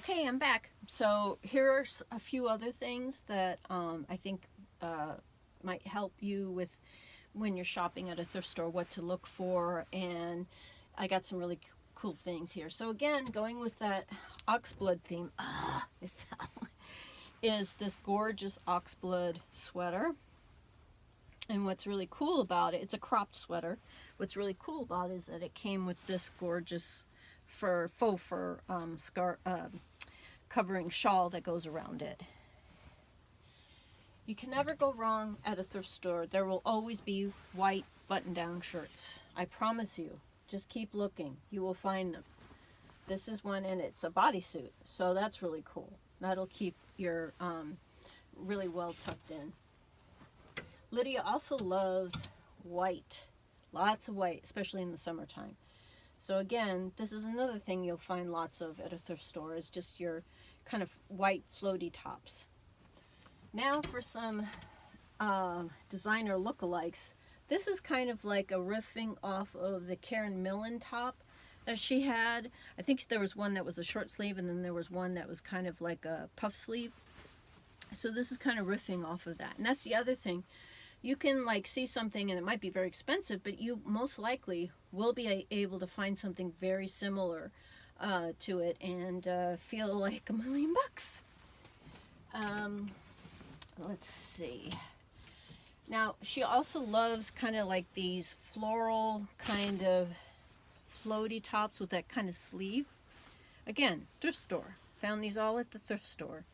Okay, I'm back. So here are a few other things that I think might help you with when you're shopping at a thrift store, what to look for, and I got some really cool things here. So again, going with that oxblood theme, it fell, is this gorgeous oxblood sweater. And what's really cool about it, it's a cropped sweater. What's really cool about it is that it came with this gorgeous faux fur covering shawl that goes around it. You can never go wrong at a thrift store. There will always be white button-down shirts. I promise you. Just keep looking. You will find them. This is one, and it's a bodysuit, so that's really cool. That'll keep your really well tucked in. Lydia also loves white. Lots of white, especially in the summertime. So again, this is another thing you'll find lots of at a thrift store, is just your kind of white floaty tops. Now for some designer lookalikes. This is kind of like a riffing off of the Karen Millen top that she had. I think there was one that was a short sleeve, and then there was one that was kind of like a puff sleeve. So this is kind of riffing off of that. And that's the other thing. You can like see something and it might be very expensive, but you most likely will be able to find something very similar to it and feel like $1 million bucks. Let's see. Now, she also loves kind of like these floral kind of floaty tops with that kind of sleeve. Again, thrift store. Found these all at the thrift store.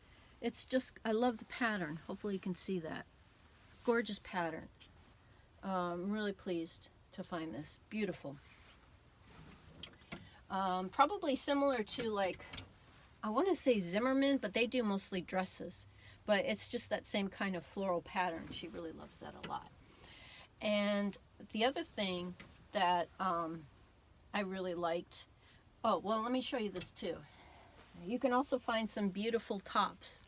It's just, I love the pattern. Hopefully you can see that. Gorgeous pattern. I'm really pleased to find this. Beautiful. Probably similar to like, I want to say Zimmerman, but they do mostly dresses. But it's just that same kind of floral pattern. She really loves that a lot. And the other thing that I really liked, oh, well, let me show you this too. You can also find some beautiful tops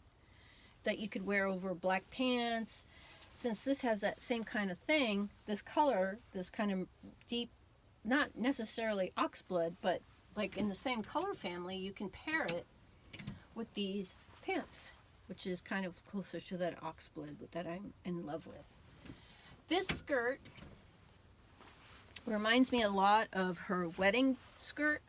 that you could wear over black pants. Since this has that same kind of thing, this color, this kind of deep, not necessarily oxblood, but like in the same color family, you can pair it with these pants, which is kind of closer to that oxblood that I'm in love with. This skirt reminds me a lot of her wedding skirt,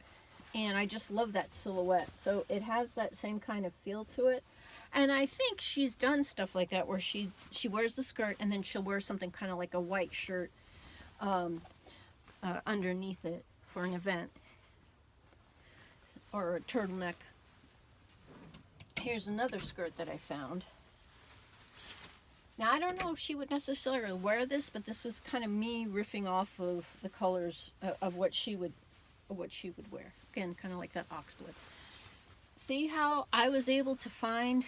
and I just love that silhouette. So it has that same kind of feel to it. And I think she's done stuff like that where she wears the skirt and then she'll wear something kind of like a white shirt underneath it for an event or a turtleneck. Here's another skirt that I found. Now I don't know if she would necessarily wear this, but this was kind of me riffing off of the colors of what she would wear. Again, kind of like that oxblood. See how I was able to find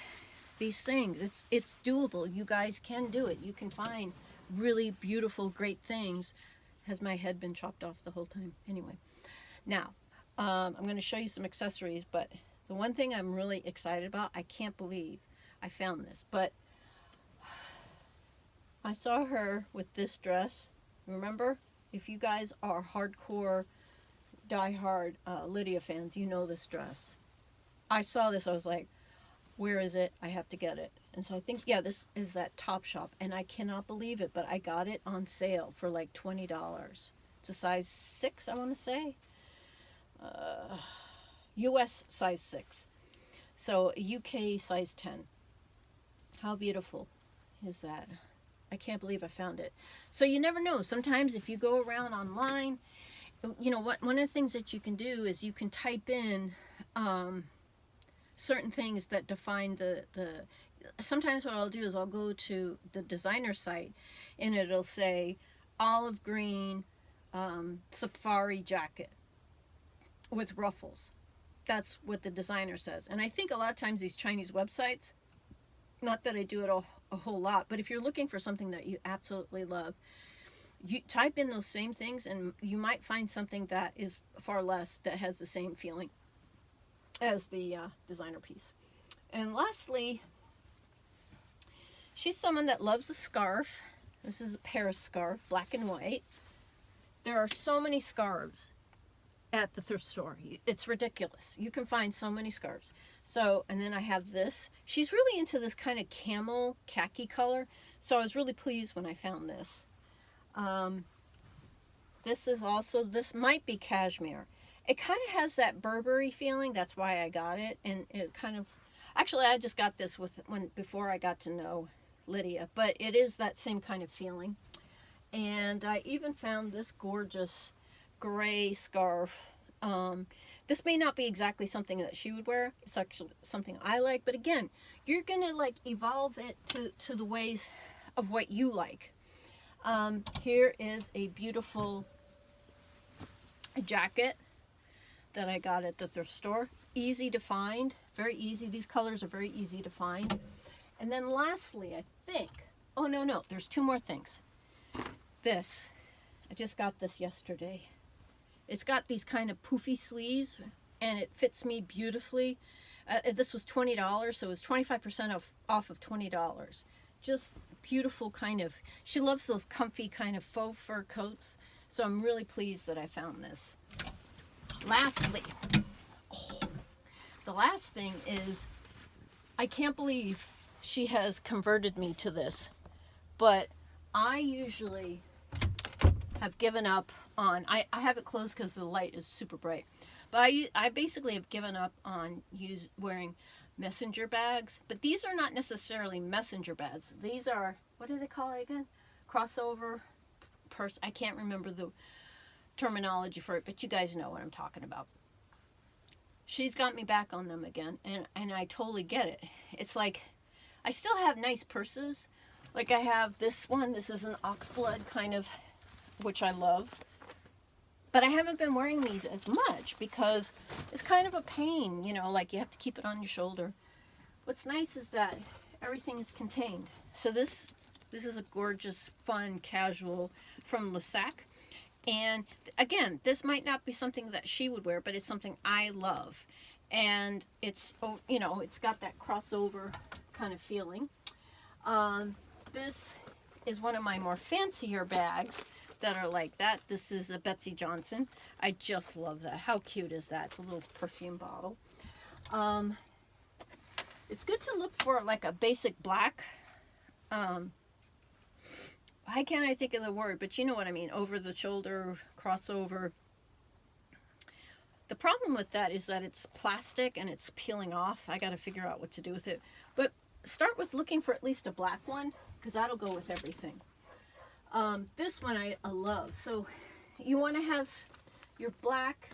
these things. It's doable. You guys can do it. You can find really beautiful, great things. Has my head been chopped off the whole time? Anyway, now I'm going to show you some accessories, but the one thing I'm really excited about, I can't believe I found this, but I saw her with this dress. Remember, if you guys are hardcore, diehard Lydia fans, you know this dress. I saw this, I was like, where is it? I have to get it. And so I think, yeah, this is at Topshop, and I cannot believe it, but I got it on sale for like $20. It's a size 6, I want to say. US size 6. So UK size 10. How beautiful is that? I can't believe I found it. So you never know. Sometimes if you go around online, you know what? One of the things that you can do is you can type in certain things that define the sometimes what I'll do is I'll go to the designer site and it'll say olive green safari jacket with ruffles. That's what the designer says. And I think a lot of times these Chinese websites, not that I do it a whole lot, but if you're looking for something that you absolutely love, you type in those same things and you might find something that is far less, that has the same feeling as the designer piece. And lastly, she's someone that loves a scarf. This is a Paris scarf, black and white. There are so many scarves at the thrift store. It's ridiculous. You can find so many scarves. So, and then I have this. She's really into this kind of camel khaki color. So I was really pleased when I found this. This is also, this might be cashmere. It kind of has that Burberry feeling. That's why I got it. And it kind of, actually I just got this before I got to know Lydia. But it is that same kind of feeling. And I even found this gorgeous gray scarf. This may not be exactly something that she would wear. It's actually something I like. But again, you're going to like evolve it to the ways of what you like. Here is a beautiful jacket that I got at the thrift store. Easy to find. Very easy. These colors are very easy to find. And then lastly, I think, oh no, there's two more things. This, I just got this yesterday. It's got these kind of poofy sleeves and it fits me beautifully. This was $20, so it was 25% off of $20. Just beautiful kind of, she loves those comfy kind of faux fur coats. So I'm really pleased that I found this. Lastly, the last thing is, I can't believe she has converted me to this, but I usually have given up on, I have it closed because the light is super bright, but I basically have given up on wearing messenger bags. But these are not necessarily messenger bags. These are, what do they call it again? Crossover purse. I can't remember the terminology for it, but you guys know what I'm talking about. She's got me back on them again, and I totally get it. It's like, I still have nice purses. Like I have this one. This is an oxblood kind of, which I love. But I haven't been wearing these as much because it's kind of a pain, you know, like you have to keep it on your shoulder. What's nice is that everything is contained. So this is a gorgeous, fun, casual from Lissac. And again, this might not be something that she would wear, but it's something I love. And it's, you know, it's got that crossover kind of feeling. This is one of my more fancier bags that are like that. This is a Betsy Johnson. I just love that. How cute is that? It's a little perfume bottle. It's good to look for like a basic black, why can't I think of the word, but you know what I mean, over the shoulder, crossover. The problem with that is that it's plastic and it's peeling off. I got to figure out what to do with it. But start with looking for at least a black one, because that'll go with everything. This one I love. So you want to have your black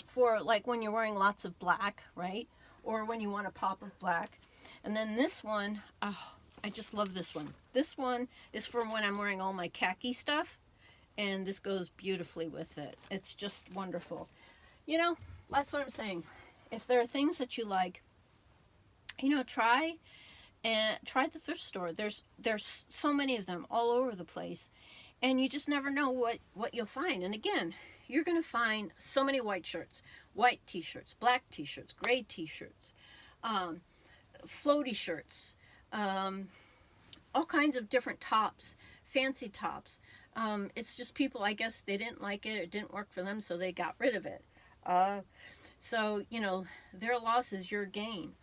for like when you're wearing lots of black, right? Or when you want a pop of black. And then this one, oh, I just love this one. This one is for when I'm wearing all my khaki stuff. And this goes beautifully with it. It's just wonderful. You know, that's what I'm saying. If there are things that you like, you know, try the thrift store. There's so many of them all over the place. And you just never know what you'll find. And again, you're going to find so many white shirts, white t-shirts, black t-shirts, gray t-shirts, floaty shirts, all kinds of different tops, fancy tops. It's just people, I guess they didn't like it didn't work for them, so they got rid of it. So, you know, their loss is your gain.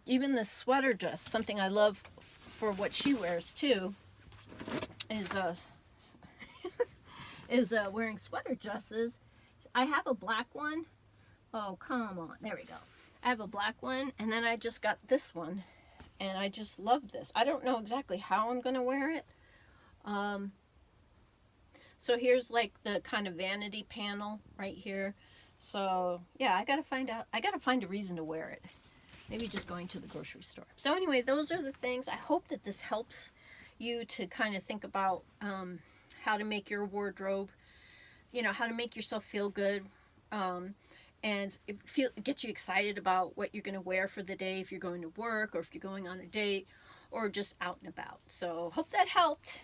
Even the sweater dress, something I love for what she wears too, is wearing sweater dresses. I have a black one. Oh, come on. There we go. I have a black one, and then I just got this one, and I just love this. I don't know exactly how I'm going to wear it. So here's like the kind of vanity panel right here. So yeah, I got to find a reason to wear it. Maybe just going to the grocery store. So anyway, those are the things. I hope that this helps you to kind of think about how to make your wardrobe, you know, how to make yourself feel good, and get you excited about what you're going to wear for the day if you're going to work or if you're going on a date or just out and about. So hope that helped.